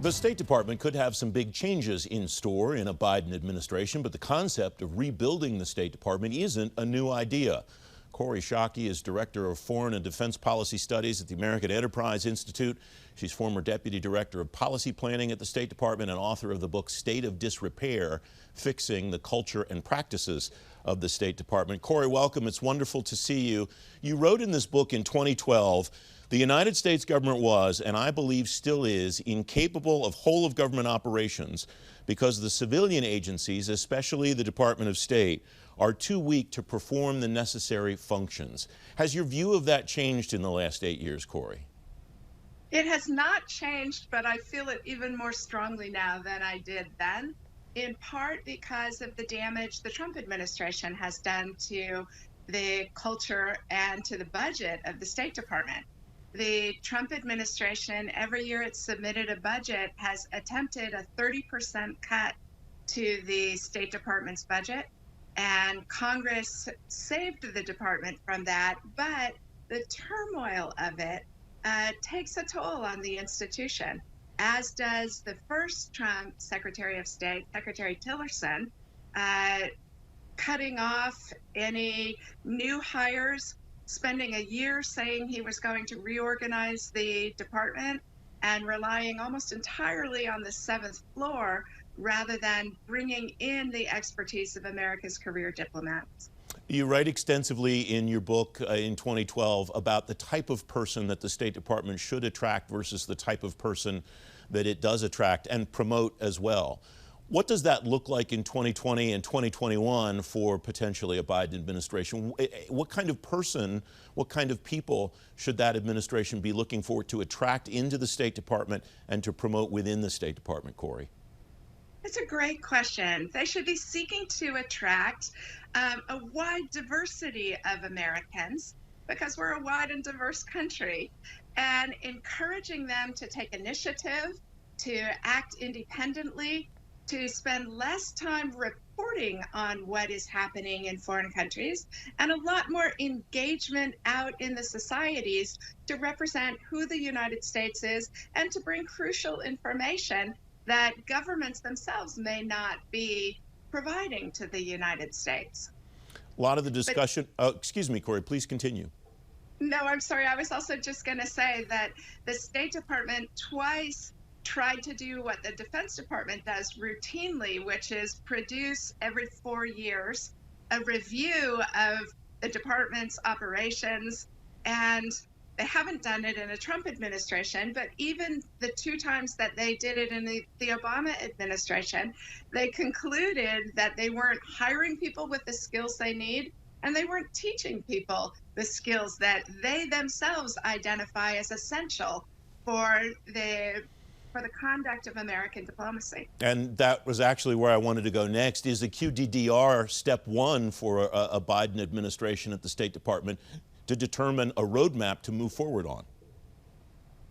The State Department could have some big changes in store in a Biden administration, but the concept of rebuilding the State Department isn't a new idea. Kori Schake is Director of Foreign and Defense Policy Studies at the American Enterprise Institute. She's former Deputy Director of Policy Planning at the State Department and author of the book State of Disrepair, Fixing the Culture and Practices of the State Department. Kori, welcome. It's wonderful to see you. You wrote in this book in 2012, the United States government was, and I believe still is, incapable of whole-of-government operations because the civilian agencies, especially the Department of State, are too weak to perform the necessary functions. Has your view of that changed in the last 8 years, Kori? It has not changed, but I feel it even more strongly now than I did then, in part because of the damage the Trump administration has done to the culture and to the budget of the State Department. The Trump administration, every year it's submitted a budget, has attempted a 30% cut to the State Department's budget, and Congress saved the department from that, but the turmoil of it takes a toll on the institution, as does the first Trump Secretary of State, Secretary Tillerson, cutting off any new hires, spending a year saying he was going to reorganize the department and relying almost entirely on the seventh floor rather than bringing in the expertise of America's career diplomats. You write extensively in your book in 2012 about the type of person that the State Department should attract versus the type of person that it does attract and promote as well. What does that look like in 2020 and 2021 for potentially a Biden administration? What kind of person, what kind of people should that administration be looking for to attract into the State Department and to promote within the State Department, Kori? It's a great question. They should be seeking to attract a wide diversity of Americans, because we're a wide and diverse country, and encouraging them to take initiative, to act independently, to spend less time reporting on what is happening in foreign countries, and a lot more engagement out in the societies to represent who the United States is and to bring crucial information that governments themselves may not be providing to the United States. A lot of the discussion, excuse me, Kori, please continue. No, I'm sorry. I was also just going to say that the State Department twice tried to do what the Defense Department does routinely, which is produce every 4 years a review of the department's operations, and they haven't done it in a Trump administration, but even the two times that they did it in the Obama administration, they concluded that they weren't hiring people with the skills they need, and they weren't teaching people the skills that they themselves identify as essential for the conduct of American diplomacy. And that was actually where I wanted to go next. Is the QDDR step one for a Biden administration at the State Department to determine a roadmap to move forward on?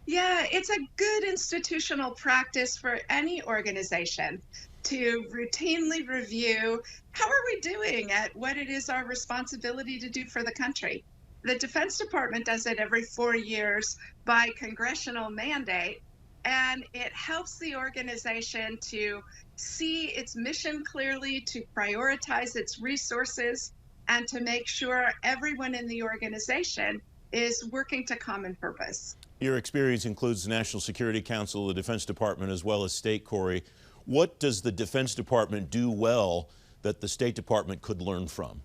Yeah, it's a good institutional practice for any organization to routinely review how are we doing at what it is our responsibility to do for the country. The Defense Department does it every 4 years by congressional mandate, and it helps the organization to see its mission clearly, to prioritize its resources, and to make sure everyone in the organization is working to common purpose. Your experience includes the National Security Council, the Defense Department, as well as state, Kori. What does the Defense Department do well that the State Department could learn from?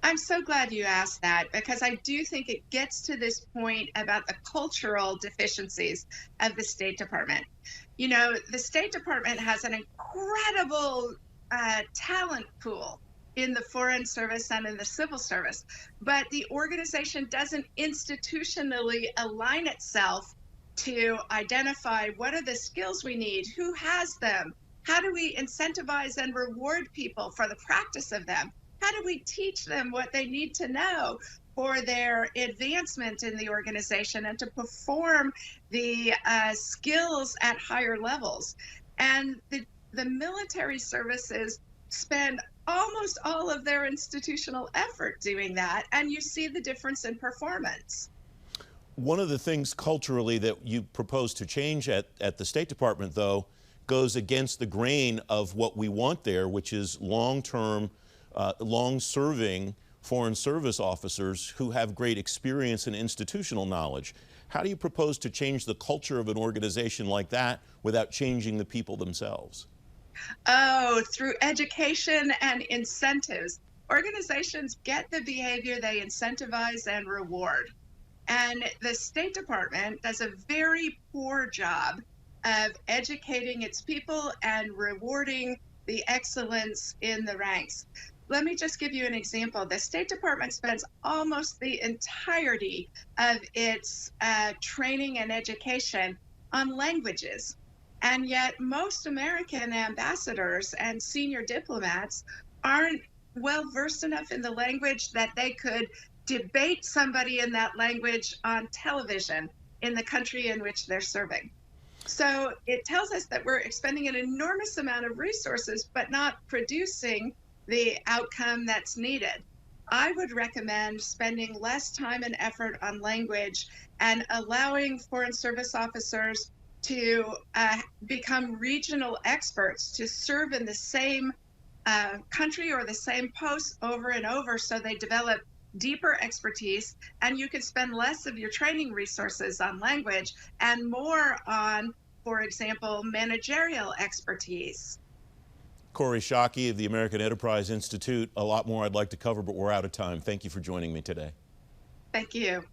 I'm so glad you asked that, because I do think it gets to this point about the cultural deficiencies of the State Department. You know, the State Department has an incredible talent pool in the Foreign Service and in the Civil Service, but the organization doesn't institutionally align itself to identify what are the skills we need, who has them, how do we incentivize and reward people for the practice of them, how do we teach them what they need to know for their advancement in the organization and to perform the skills at higher levels. And the military services spend almost all of their institutional effort doing that, and you see the difference in performance. One of the things culturally that you propose to change at the State Department, though, goes against the grain of what we want there, which is long-term, long-serving Foreign Service officers who have great experience and institutional knowledge. How do you propose to change the culture of an organization like that without changing the people themselves? Oh, through education and incentives. Organizations get the behavior they incentivize and reward. And the State Department does a very poor job of educating its people and rewarding the excellence in the ranks. Let me just give you an example. The State Department spends almost the entirety of its training and education on languages. And yet, most American ambassadors and senior diplomats aren't well versed enough in the language that they could debate somebody in that language on television in the country in which they're serving. So it tells us that we're expending an enormous amount of resources, but not producing the outcome that's needed. I would recommend spending less time and effort on language and allowing Foreign Service officers to become regional experts, to serve in the same country or the same post over and over, so they develop deeper expertise, and you can spend less of your training resources on language and more on, for example, managerial expertise. Kori Schake of the American Enterprise Institute. A lot more I'd like to cover, but we're out of time. Thank you for joining me today. Thank you.